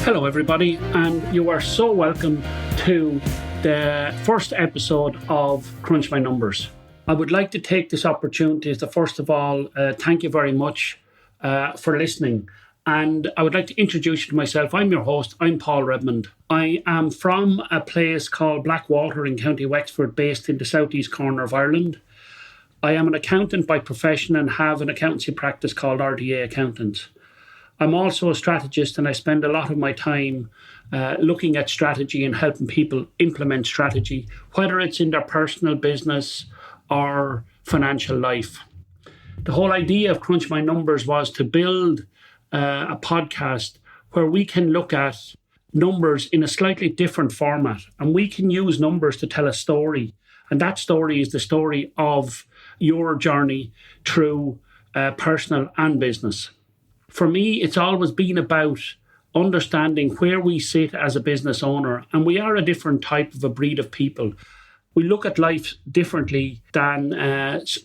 Hello everybody, and you are so welcome to the first episode of Crunch My Numbers. I would like to take this opportunity to first of all thank you very much for listening, and I would like to introduce you to myself. I'm your host, I'm Paul Redmond. I am from a place called Blackwater in County Wexford, based in the southeast corner of Ireland. I am an accountant by profession and have an accountancy practice called RDA Accountants. I'm also a strategist, and I spend a lot of my time looking at strategy and helping people implement strategy, whether it's in their personal business or financial life. The whole idea of Crunch My Numbers was to build a podcast where we can look at numbers in a slightly different format, and we can use numbers to tell a story. And that story is the story of your journey through personal and business. For me, it's always been about understanding where we sit as a business owner, and we are a different type of a breed of people. We look at life differently than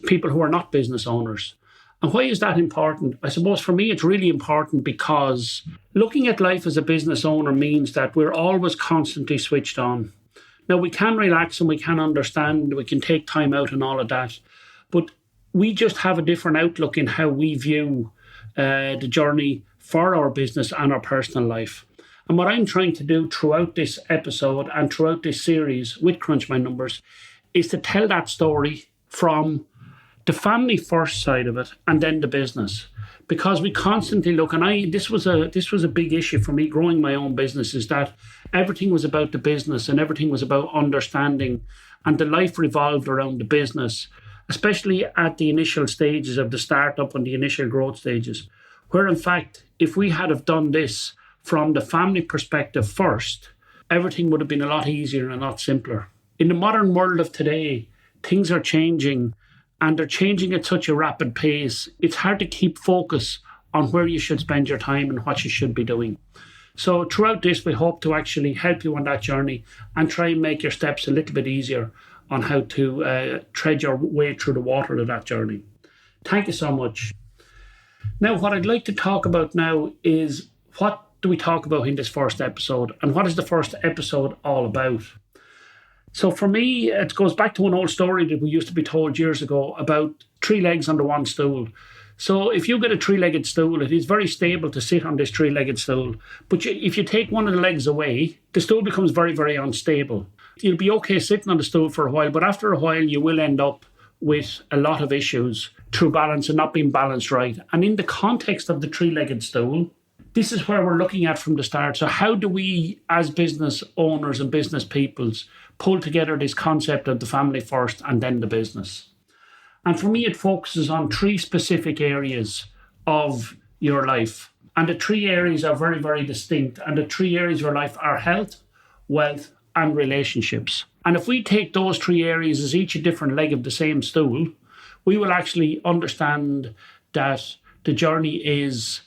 people who are not business owners. And why is that important? I suppose for me, it's really important because looking at life as a business owner means that we're always constantly switched on. Now, we can relax and we can understand, we can take time out and all of that, but we just have a different outlook in how we view the journey for our business and our personal life. And what I'm trying to do throughout this episode and throughout this series with Crunch My Numbers is to tell that story from the family first side of it and then the business. Because we constantly look, and this was a big issue for me growing my own business, is that everything was about the business and everything was about understanding, and the life revolved around the business, especially at the initial stages of the startup and the initial growth stages, where in fact, if we had have done this from the family perspective first, everything would have been a lot easier and a lot simpler. In the modern world of today, things are changing, and they're changing at such a rapid pace. It's hard to keep focus on where you should spend your time and what you should be doing. So throughout this, we hope to actually help you on that journey and try and make your steps a little bit easier on how to tread your way through the water of that journey. Thank you so much. Now, what I'd like to talk about now is, what do we talk about in this first episode, and what is the first episode all about? So for me, it goes back to an old story that we used to be told years ago about three legs under one stool. So if you get a three-legged stool, it is very stable to sit on this three-legged stool. But if you take one of the legs away, the stool becomes very, very unstable. You'll be okay sitting on the stool for a while, but after a while, you will end up with a lot of issues through balance and not being balanced right. And in the context of the three-legged stool, this is where we're looking at from the start. So how do we, as business owners and business peoples, pull together this concept of the family first and then the business? And for me, it focuses on three specific areas of your life. And the three areas are very, very distinct. And the three areas of your life are health, wealth, and relationships. And if we take those three areas as each a different leg of the same stool, we will actually understand that the journey is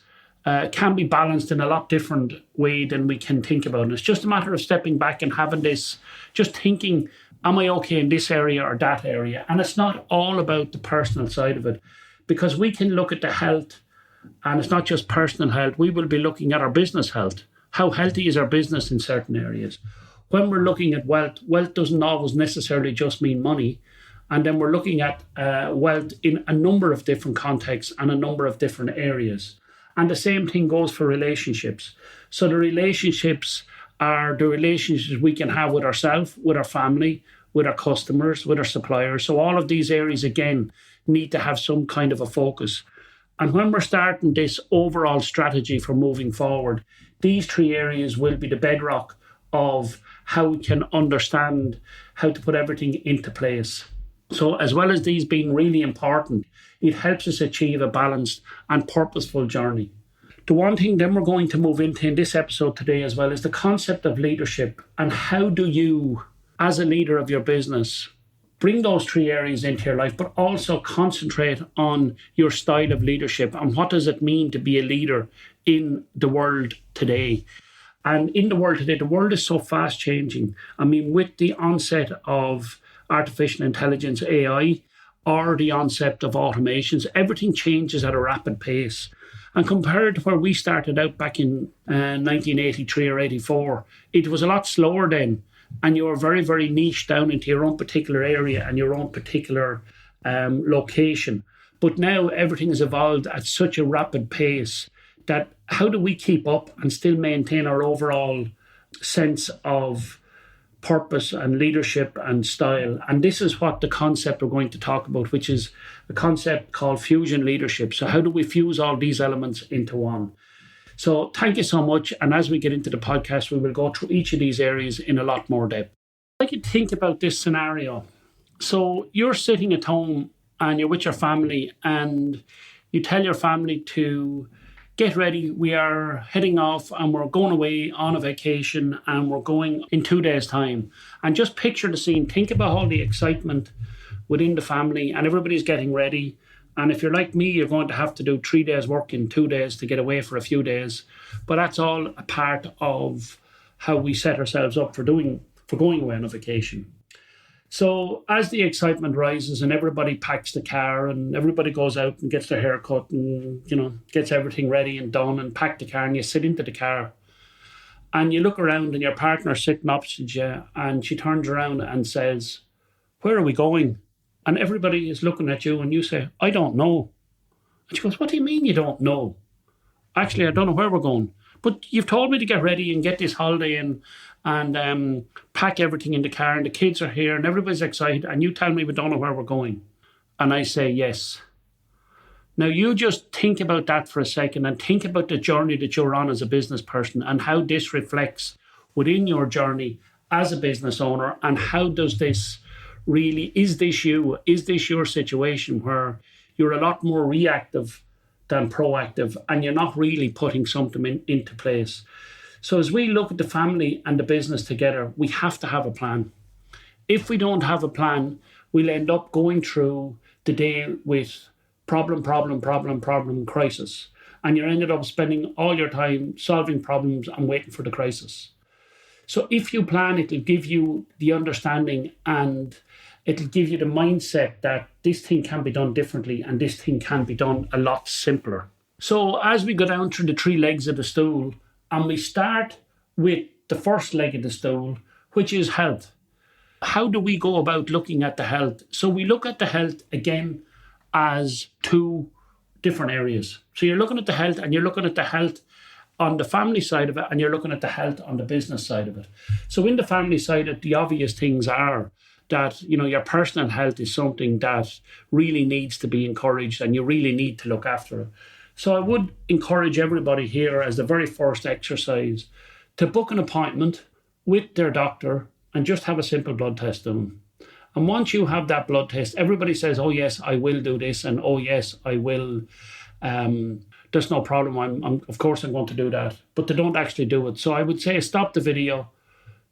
can be balanced in a lot different way than we can think about. And it's just a matter of stepping back and having this, just thinking, am I okay in this area or that area? And it's not all about the personal side of it, because we can look at the health, and it's not just personal health. We will be looking at our business health. How healthy is our business in certain areas? When we're looking at wealth, wealth doesn't always necessarily just mean money. And then we're looking at wealth in a number of different contexts and a number of different areas. And the same thing goes for relationships. So the relationships are the relationships we can have with ourselves, with our family, with our customers, with our suppliers. So all of these areas, again, need to have some kind of a focus. And when we're starting this overall strategy for moving forward, these three areas will be the bedrock of how we can understand how to put everything into place. So as well as these being really important, it helps us achieve a balanced and purposeful journey. The one thing then we're going to move into in this episode today as well is the concept of leadership, and how do you, as a leader of your business, bring those three areas into your life, but also concentrate on your style of leadership and what does it mean to be a leader in the world today. And in the world today, the world is so fast changing. I mean, with the onset of artificial intelligence, AI, or the onset of automations, everything changes at a rapid pace. And compared to where we started out back in 1983 or 84, it was a lot slower then. And you were very, very niche down into your own particular area and your own particular location. But now everything has evolved at such a rapid pace that how do we keep up and still maintain our overall sense of purpose and leadership and style? And this is what the concept we're going to talk about, which is a concept called fusion leadership. So how do we fuse all these elements into one? So thank you so much. And as we get into the podcast, we will go through each of these areas in a lot more depth. I could think about this scenario. So you're sitting at home and you're with your family and you tell your family to get ready. We are heading off and we're going away on a vacation and we're going in 2 days' time. And just picture the scene. Think about all the excitement within the family and everybody's getting ready. And if you're like me, you're going to have to do 3 days work in 2 days to get away for a few days. But that's all a part of how we set ourselves up for going away on a vacation. So as the excitement rises and everybody packs the car and everybody goes out and gets their hair cut and, gets everything ready and done and pack the car and you sit into the car and you look around and your partner's sitting opposite you and she turns around and says, "Where are we going?" And everybody is looking at you and you say, "I don't know." And she goes, "What do you mean you don't know?" "Actually, I don't know where we're going. But you've told me to get ready and get this holiday in and pack everything in the car and the kids are here and everybody's excited and you tell me we don't know where we're going." And I say, "Yes." Now you just think about that for a second and think about the journey that you're on as a business person and how this reflects within your journey as a business owner and how does this really, is this you? Is this your situation where you're a lot more reactive than proactive and you're not really putting something into place? So as we look at the family and the business together, we have to have a plan. If we don't have a plan, we'll end up going through the day with problem, crisis. And you're ended up spending all your time solving problems and waiting for the crisis. So if you plan, it'll give you the understanding and it'll give you the mindset that this thing can be done differently and this thing can be done a lot simpler. So as we go down through the 3 legs of the stool, and we start with the first leg of the stool, which is health. How do we go about looking at the health? So we look at the health again as 2 different areas. So you're looking at the health and you're looking at the health on the family side of it and you're looking at the health on the business side of it. So in the family side, the obvious things are that, your personal health is something that really needs to be encouraged and you really need to look after it. So I would encourage everybody here as the very first exercise to book an appointment with their doctor and just have a simple blood test done. And once you have that blood test, everybody says, "Oh yes, I will do this," and "Oh yes, I will. There's no problem. Of course I'm going to do that." But they don't actually do it. So I would say stop the video,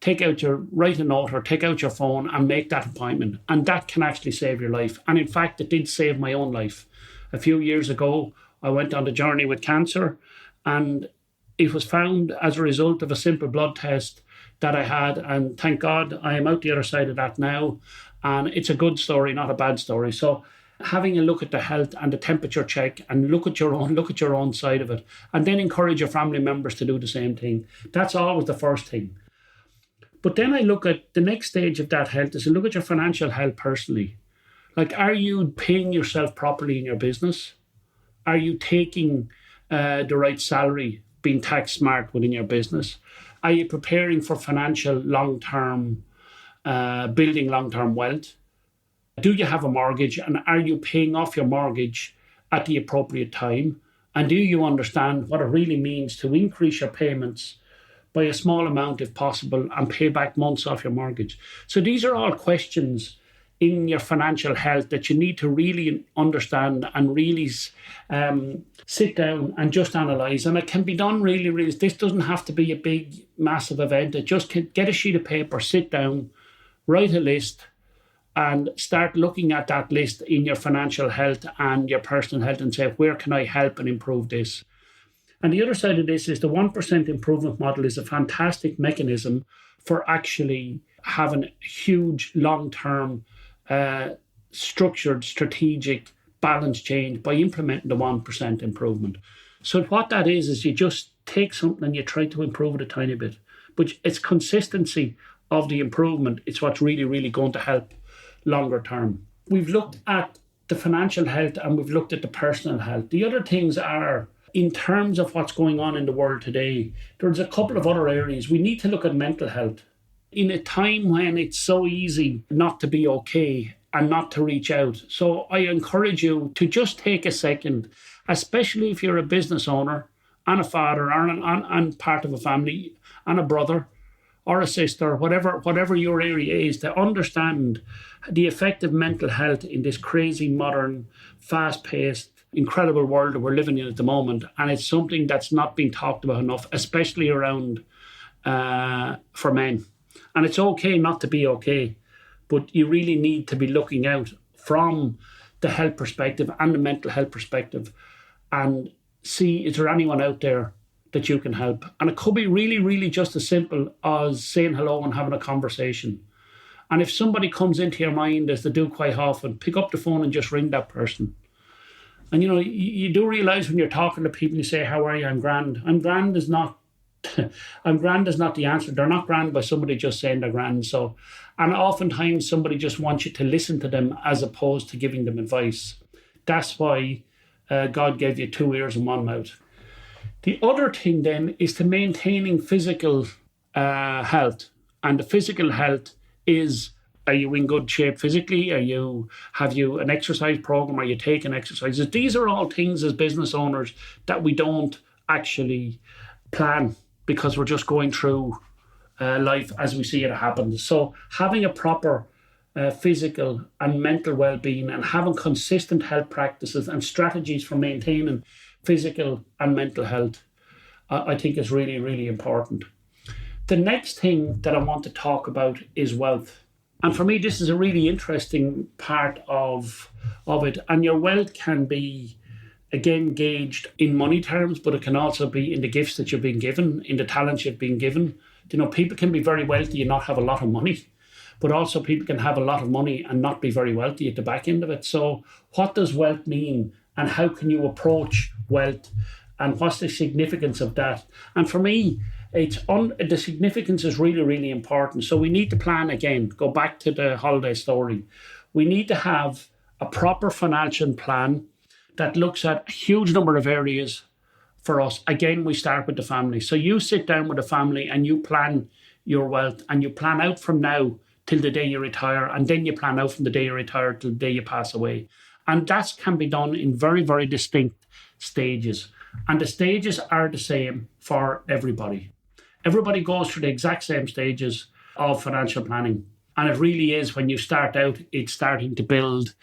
write a note or take out your phone and make that appointment. And that can actually save your life. And in fact, it did save my own life. A few years ago, I went on the journey with cancer and it was found as a result of a simple blood test that I had. And thank God I am out the other side of that now. And it's a good story, not a bad story. So having a look at the health and the temperature check and look at your own side of it, and then encourage your family members to do the same thing. That's always the first thing. But then I look at the next stage of that health is to look at your financial health personally. Like, are you paying yourself properly in your business? Are you taking the right salary, being tax smart within your business? Are you preparing for financial long-term, building long-term wealth? Do you have a mortgage and are you paying off your mortgage at the appropriate time? And do you understand what it really means to increase your payments by a small amount if possible and pay back months off your mortgage? So these are all questions in your financial health that you need to really understand and really sit down and just analyse. And it can be done really, this doesn't have to be a big, massive event. It just can get a sheet of paper, sit down, write a list, and start looking at that list in your financial health and your personal health and say, where can I help and improve this? And the other side of this is the 1% improvement model is a fantastic mechanism for actually having huge long-term structured, strategic balance change by implementing the 1% improvement. So what that is you just take something and you try to improve it a tiny bit. But it's consistency of the improvement. It's what's really, really going to help longer term. We've looked at the financial health and we've looked at the personal health. The other things are, in terms of what's going on in the world today, there's a couple of other areas. We need to look at mental health. In a time when it's so easy not to be okay and not to reach out. So I encourage you to just take a second, especially if you're a business owner and a father and part of a family and a brother or a sister, whatever your area is, to understand the effect of mental health in this crazy, modern, fast-paced, incredible world that we're living in at the moment. And it's something that's not being talked about enough, especially around for men. And it's okay not to be okay, but you really need to be looking out from the health perspective and the mental health perspective and see, is there anyone out there that you can help? And it could be really, really just as simple as saying hello and having a conversation. And if somebody comes into your mind, as they do quite often, pick up the phone and just ring that person. And you do realise when you're talking to people, you say, how are you? I'm grand. I'm grand is not I'm grand is not the answer. They're not grand by somebody just saying they're grand. So, and oftentimes somebody just wants you to listen to them as opposed to giving them advice. That's why God gave you 2 ears and 1 mouth. The other thing then is to maintaining physical health. And the physical health is, are you in good shape physically? Have you an exercise program? Are you taking exercises? These are all things as business owners that we don't actually plan, because we're just going through life as we see it happen. So having a proper physical and mental well-being and having consistent health practices and strategies for maintaining physical and mental health, I think is really, really important. The next thing that I want to talk about is wealth. And for me, this is a really interesting part of it. And your wealth can be, again, gauged in money terms, but it can also be in the gifts that you've been given, in the talents you've been given. People can be very wealthy and not have a lot of money, but also people can have a lot of money and not be very wealthy at the back end of it. So what does wealth mean, and how can you approach wealth, and what's the significance of that? And for me, the significance is really, really important. So we need to plan again, go back to the holiday story. We need to have a proper financial plan that looks at a huge number of areas for us. Again, we start with the family. So you sit down with the family and you plan your wealth, and you plan out from now till the day you retire, and then you plan out from the day you retire till the day you pass away. And that can be done in very, very distinct stages. And the stages are the same for everybody. Everybody goes through the exact same stages of financial planning. And it really is, when you start out, it's starting to build,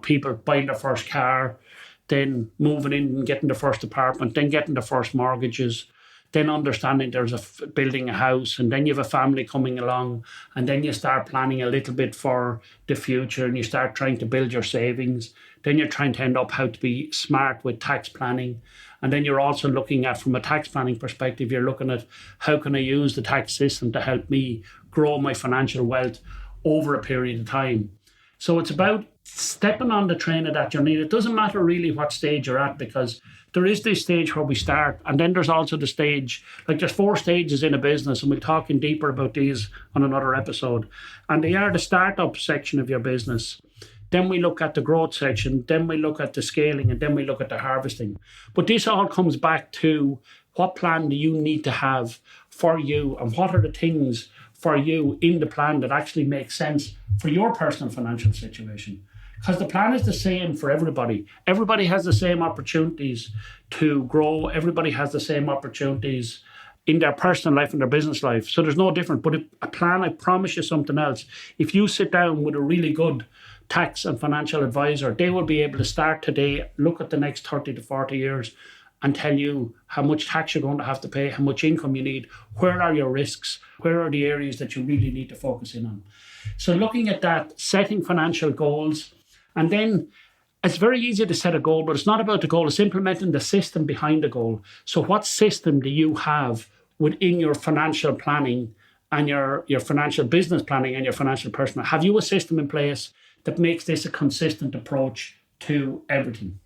people buying their first car, then moving in and getting the first apartment, then getting the first mortgages, then understanding there's building a house, and then you have a family coming along, and then you start planning a little bit for the future, and you start trying to build your savings. Then you're trying to end up how to be smart with tax planning. And then you're also looking at, from a tax planning perspective, you're looking at how can I use the tax system to help me grow my financial wealth over a period of time. So it's about stepping on the train of that journey. It doesn't matter really what stage you're at, because there is this stage where we start, and then there's also the stage, like there's 4 stages in a business, and we'll talk in deeper about these on another episode. And they are the startup section of your business. Then we look at the growth section, then we look at the scaling, and then we look at the harvesting. But this all comes back to, what plan do you need to have for you, and what are the things for you in the plan that actually make sense for your personal financial situation? Because the plan is the same for everybody. Everybody has the same opportunities to grow. Everybody has the same opportunities in their personal life and their business life. So there's no different. But a plan, I promise you something else. If you sit down with a really good tax and financial advisor, they will be able to start today, look at the next 30 to 40 years, and tell you how much tax you're going to have to pay, how much income you need, where are your risks, where are the areas that you really need to focus in on. So looking at that, setting financial goals, and then it's very easy to set a goal, but it's not about the goal, it's implementing the system behind the goal. So what system do you have within your financial planning and your financial business planning and your financial personal? Have you a system in place that makes this a consistent approach to everything?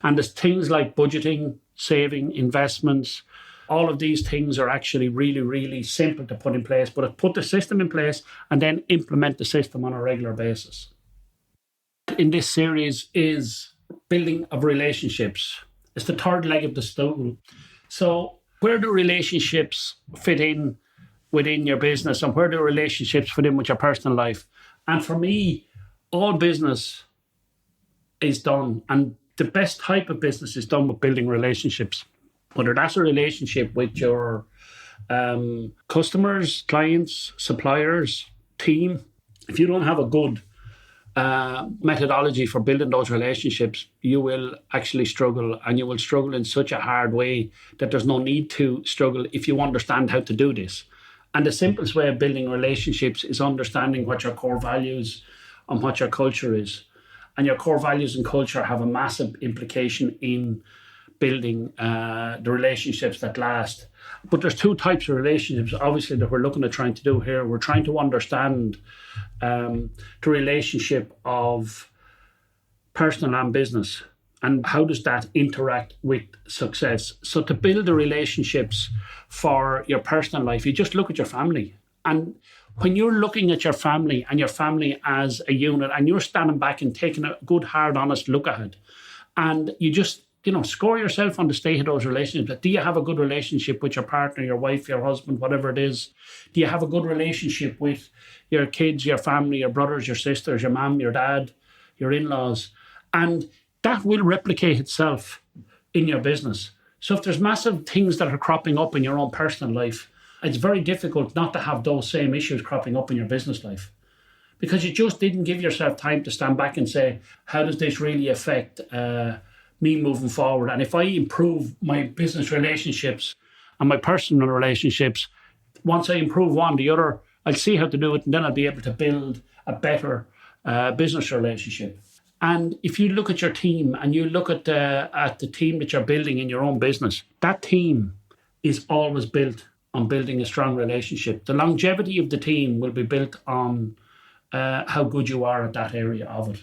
And there's things like budgeting, saving, investments. All of these things are actually really, really simple to put in place, but put the system in place and then implement the system on a regular basis. In this series is building of relationships. It's the third leg of the stool. So where do relationships fit in within your business, and where do relationships fit in with your personal life? And for me, all business is done, and the best type of business is done with building relationships. Whether that's a relationship with your customers, clients, suppliers, team, if you don't have a good methodology for building those relationships, you will actually struggle, and you will struggle in such a hard way that there's no need to struggle if you understand how to do this. And the simplest way of building relationships is understanding what your core values and what your culture is. And your core values and culture have a massive implication in building the relationships that last. But there's two types of relationships, obviously, that we're looking at trying to do here. We're trying to understand the relationship of personal and business, and how does that interact with success. So to build the relationships for your personal life, you just look at your family. And when you're looking at your family and your family as a unit, and you're standing back and taking a good, hard, honest look at it, and you just score yourself on the state of those relationships. Do you have a good relationship with your partner, your wife, your husband, whatever it is? Do you have a good relationship with your kids, your family, your brothers, your sisters, your mom, your dad, your in-laws? And that will replicate itself in your business. So if there's massive things that are cropping up in your own personal life, it's very difficult not to have those same issues cropping up in your business life, because you just didn't give yourself time to stand back and say, how does this really affect me moving forward? And if I improve my business relationships and my personal relationships, once I improve one, the other, I'll see how to do it, and then I'll be able to build a better business relationship. And if you look at your team and you look at the team that you're building in your own business, that team is always built on building a strong relationship. The longevity of the team will be built on how good you are at that area of it.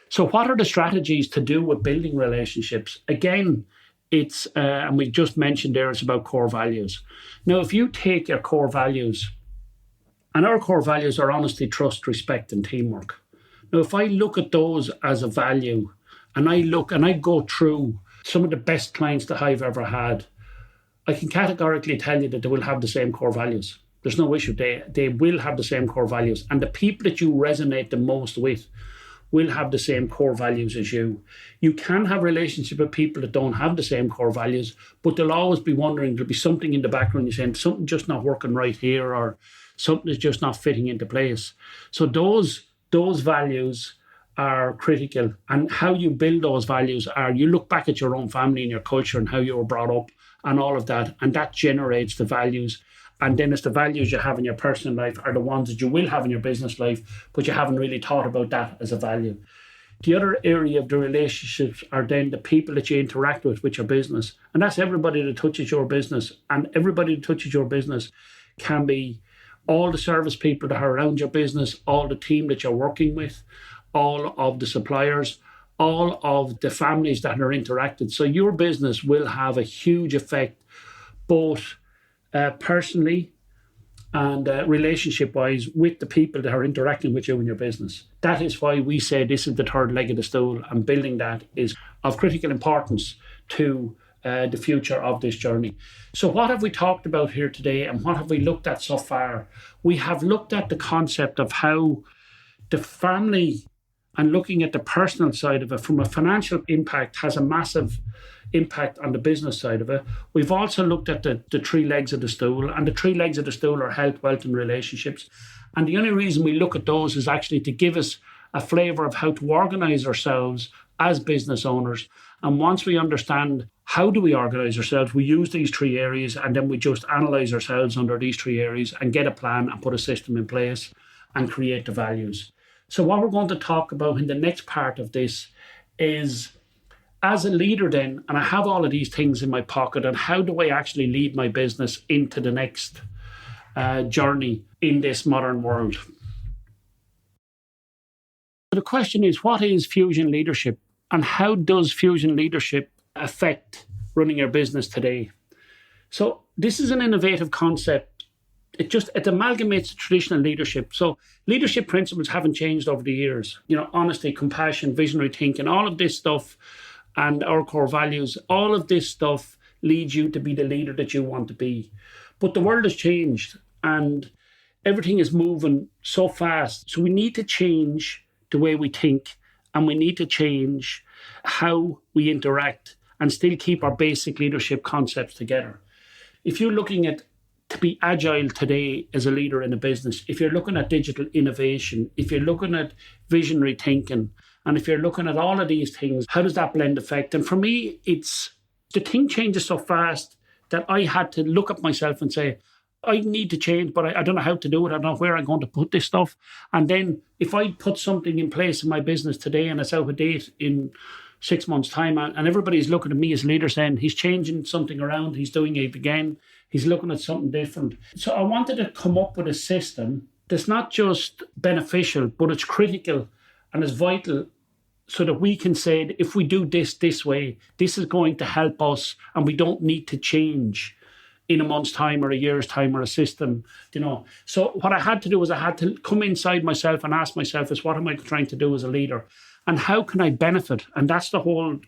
So what are the strategies to do with building relationships? Again, it's, and we just mentioned there, it's about core values. Now, if you take your core values, and our core values are honesty, trust, respect, and teamwork. Now, if I look at those as a value, and I go through some of the best clients that I've ever had, I can categorically tell you that they will have the same core values. There's no issue. They will have the same core values. And the people that you resonate the most with will have the same core values as you. You can have relationship with people that don't have the same core values, but they'll always be wondering, there'll be something in the background, you're saying something just not working right here, or something is just not fitting into place. So those values are critical. And how you build those values are, you look back at your own family and your culture and how you were brought up and all of that, and that generates the values. And then it's the values you have in your personal life are the ones that you will have in your business life, but you haven't really thought about that as a value. The other area of the relationships are then the people that you interact with your business. And that's everybody that touches your business. And everybody that touches your business can be all the service people that are around your business, all the team that you're working with, all of the suppliers, all of the families that are interacted. So your business will have a huge effect, both personally and relationship-wise, with the people that are interacting with you in your business. That is why we say this is the third leg of the stool, and building that is of critical importance to the future of this journey. So what have we talked about here today, and what have we looked at so far? We have looked at the concept of how the family and looking at the personal side of it from a financial impact has a massive impact on the business side of it. We've also looked at the three legs of the stool, and the three legs of the stool are health, wealth, and relationships. And the only reason we look at those is actually to give us a flavour of how to organise ourselves as business owners. And once we understand how do we organise ourselves, we use these three areas, and then we just analyse ourselves under these three areas and get a plan and put a system in place and create the values. So what we're going to talk about in the next part of this is, as a leader then, and I have all of these things in my pocket, and how do I actually lead my business into the next journey in this modern world? The question is, what is fusion leadership, and how does fusion leadership affect running your business today. So this is an innovative concept. It amalgamates the traditional leadership. So leadership principles haven't changed over the years. Honesty, compassion, visionary thinking, all of this stuff, and our core values, all of this stuff leads you to be the leader that you want to be. But the world has changed and everything is moving so fast. So we need to change the way we think, and we need to change how we interact and still keep our basic leadership concepts together. If you're looking at to be agile today as a leader in a business, if you're looking at digital innovation, if you're looking at visionary thinking, and if you're looking at all of these things, how does that blend affect? And for me, the thing changes so fast that I had to look at myself and say, I need to change, but I don't know how to do it. I don't know where I'm going to put this stuff. And then if I put something in place in my business today and it's out of date in 6 months' time, and everybody's looking at me as a leader saying he's changing something around, he's doing it again, he's looking at something different. So I wanted to come up with a system that's not just beneficial, but it's critical and it's vital, so that we can say that if we do this way, this is going to help us and we don't need to change in a month's time or a year's time or a system, So what I had to do was I had to come inside myself and ask myself is, what am I trying to do as a leader? And how can I benefit? And that's the whole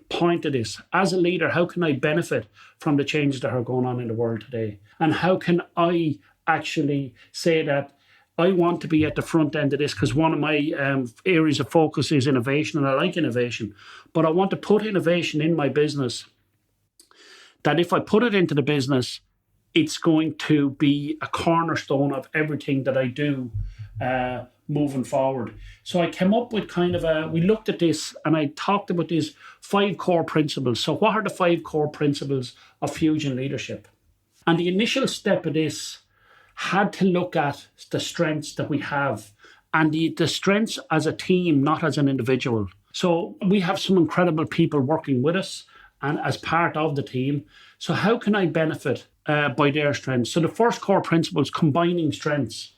point of this. As a leader, how can I benefit from the changes that are going on in the world today? And how can I actually say that I want to be at the front end of this? Because one of my areas of focus is innovation, and I like innovation. But I want to put innovation in my business, that if I put it into the business, it's going to be a cornerstone of everything that I do moving forward. So I came up with we looked at this and I talked about these 5 core principles. So what are the 5 core principles of Fusion leadership? And the initial step of this had to look at the strengths that we have, and the strengths as a team, not as an individual. So we have some incredible people working with us and as part of the team. So how can I benefit by their strengths? So the first core principle is combining strengths.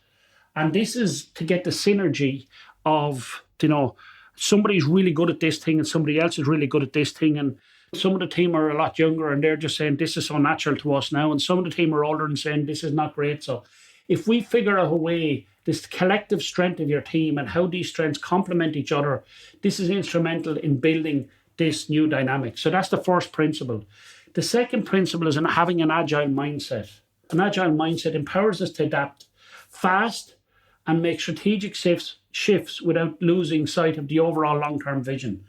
And this is to get the synergy of, somebody's really good at this thing and somebody else is really good at this thing. And some of the team are a lot younger and they're just saying, this is so natural to us now. And some of the team are older and saying, this is not great. So if we figure out a way, this collective strength of your team and how these strengths complement each other, this is instrumental in building this new dynamic. So that's the first principle. The second principle is in having an agile mindset. An agile mindset empowers us to adapt fast and make strategic shifts without losing sight of the overall long-term vision.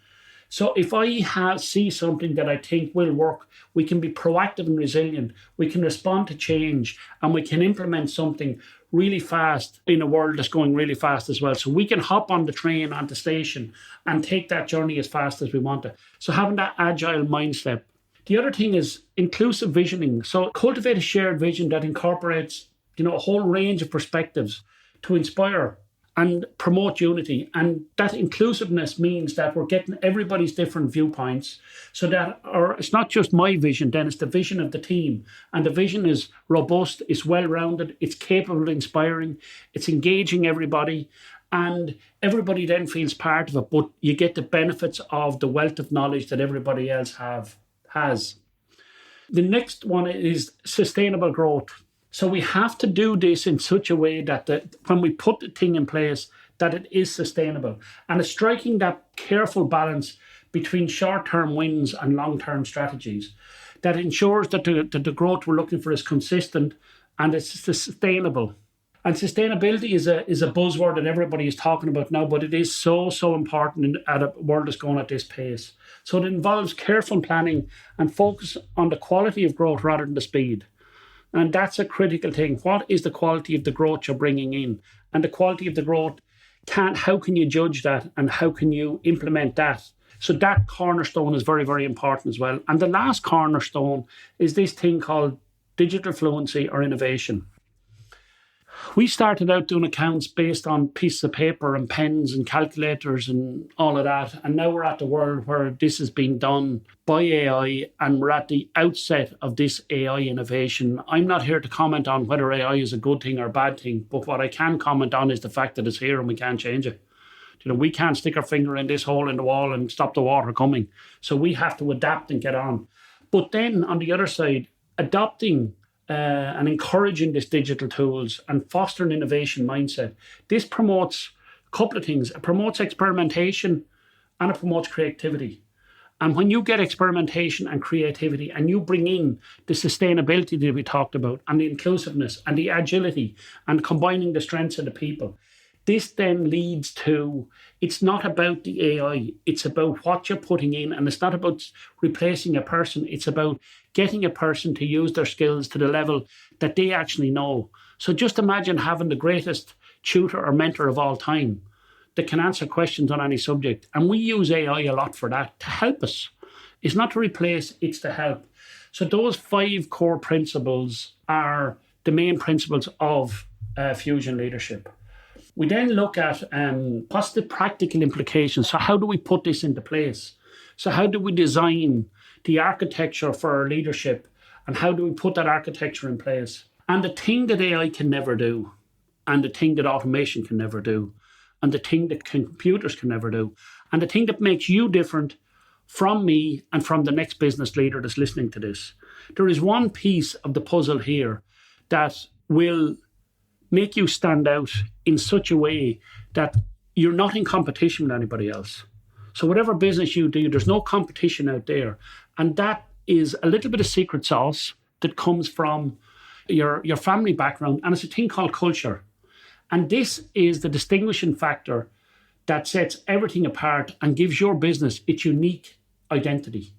So if I see something that I think will work, we can be proactive and resilient. We can respond to change and we can implement something really fast in a world that's going really fast as well. So we can hop on the train at the station and take that journey as fast as we want to. So having that agile mindset. The other thing is inclusive visioning. So cultivate a shared vision that incorporates, a whole range of perspectives to inspire and promote unity. And that inclusiveness means that we're getting everybody's different viewpoints so that it's not just my vision, then it's the vision of the team. And the vision is robust, it's well-rounded, it's capable of inspiring, it's engaging everybody, and everybody then feels part of it, but you get the benefits of the wealth of knowledge that everybody else has. The next one is sustainable growth. So we have to do this in such a way that when we put the thing in place, that it is sustainable. And it's striking that careful balance between short-term wins and long-term strategies that ensures that the growth we're looking for is consistent and it's sustainable. And sustainability is a buzzword that everybody is talking about now, but it is so important at a world that's going at this pace. So it involves careful planning and focus on the quality of growth rather than the speed. And that's a critical thing. What is the quality of the growth you're bringing in? And the quality of the growth, how can you judge that and how can you implement that? So that cornerstone is very, very important as well. And the last cornerstone is this thing called digital fluency or innovation. We started out doing accounts based on pieces of paper and pens and calculators and all of that. And now we're at the world where this is being done by AI and we're at the outset of this AI innovation. I'm not here to comment on whether AI is a good thing or a bad thing, but what I can comment on is the fact that it's here and we can't change it. We can't stick our finger in this hole in the wall and stop the water coming. So we have to adapt and get on. But then on the other side, adopting and encouraging these digital tools and fostering innovation mindset, this promotes a couple of things. It promotes experimentation and it promotes creativity. And when you get experimentation and creativity and you bring in the sustainability that we talked about and the inclusiveness and the agility and combining the strengths of the people, this then leads to, it's not about the AI, it's about what you're putting in, and it's not about replacing a person, it's about getting a person to use their skills to the level that they actually know. So just imagine having the greatest tutor or mentor of all time that can answer questions on any subject. And we use AI a lot for that, to help us. It's not to replace, it's to help. So those 5 core principles are the main principles of fusion leadership. We then look at what's the practical implications. So how do we put this into place? So how do we design the architecture for our leadership? And how do we put that architecture in place? And the thing that AI can never do, and the thing that automation can never do, and the thing that computers can never do, and the thing that makes you different from me and from the next business leader that's listening to this. There is one piece of the puzzle here that will make you stand out in such a way that you're not in competition with anybody else. So whatever business you do, there's no competition out there. And that is a little bit of secret sauce that comes from your family background. And it's a thing called culture. And this is the distinguishing factor that sets everything apart and gives your business its unique identity.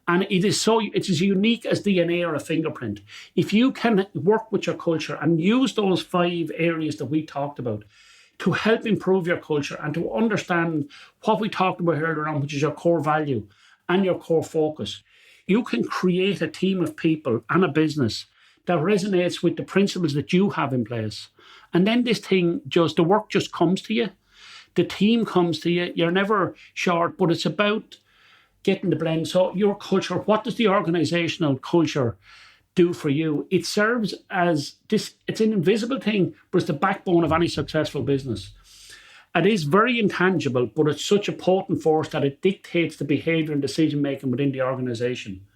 And it's as unique as DNA or a fingerprint. If you can work with your culture and use those 5 areas that we talked about to help improve your culture and to understand what we talked about earlier on, which is your core value and your core focus, you can create a team of people and a business that resonates with the principles that you have in place. And then the work just comes to you. The team comes to you. You're never short, but it's about getting the blend. So your culture, what does the organizational culture do for you? It serves as this, it's an invisible thing, but it's the backbone of any successful business. It is very intangible, but it's such a potent force that it dictates the behavior and decision-making within the organization.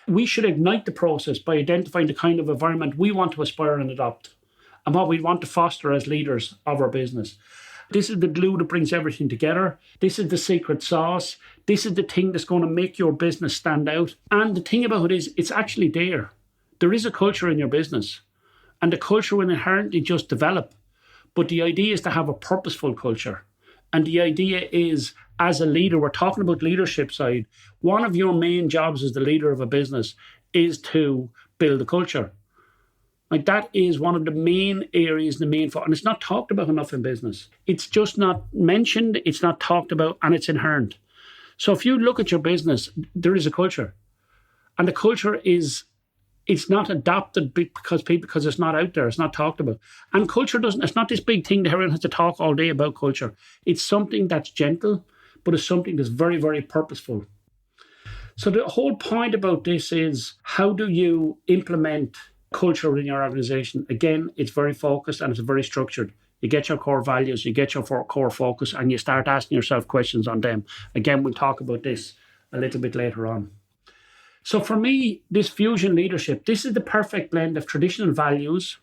We should ignite the process by identifying the kind of environment we want to aspire and adopt and what we want to foster as leaders of our business. This is the glue that brings everything together. This is the secret sauce. This is the thing that's going to make your business stand out. And the thing about it is, it's actually there. There is a culture in your business. And the culture will inherently just develop. But the idea is to have a purposeful culture. And the idea is, as a leader, we're talking about leadership side, one of your main jobs as the leader of a business is to build a culture. Like that is one of the main areas, and it's not talked about enough in business. It's just not mentioned, it's not talked about, and it's inherent. So if you look at your business, there is a culture. And the culture it's not adopted because it's not out there, it's not talked about. And culture it's not this big thing that everyone has to talk all day about culture. It's something that's gentle, but it's something that's very, very purposeful. So the whole point about this is, how do you implement culture within your organization? Again, it's very focused and it's very structured. You get your core values, you get your core focus, and you start asking yourself questions on them. Again, we'll talk about this a little bit later on. So for me, this fusion leadership, this is the perfect blend of traditional values,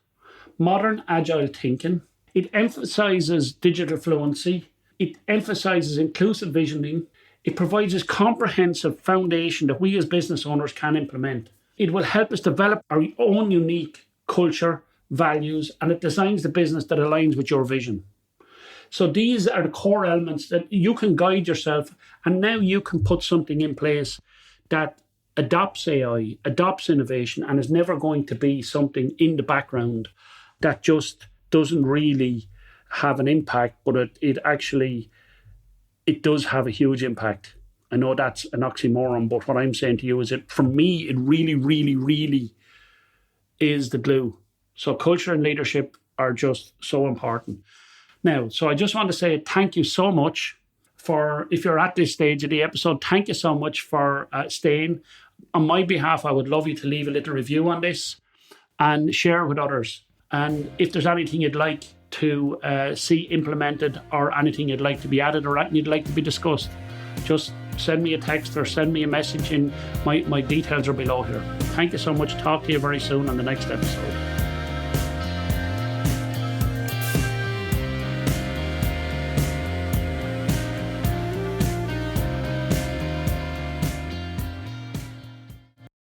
modern agile thinking. It emphasizes digital fluency. It emphasizes inclusive visioning. It provides a comprehensive foundation that we as business owners can implement. It will help us develop our own unique culture, values, and it designs the business that aligns with your vision. So these are the core elements that you can guide yourself, and now you can put something in place that adopts AI, adopts innovation, and is never going to be something in the background that just doesn't really have an impact, but it does have a huge impact. I know that's an oxymoron, but what I'm saying to you is that for me, it really, really, really is the glue. So culture and leadership are just so important. Now, so I just want to say thank you so much for, if you're at this stage of the episode, thank you so much for staying. On my behalf, I would love you to leave a little review on this and share with others. And if there's anything you'd like to see implemented, or anything you'd like to be added, or anything you'd like to be discussed, just send me a text or send me a message, and my details are below here. Thank you so much. Talk to you very soon on the next episode.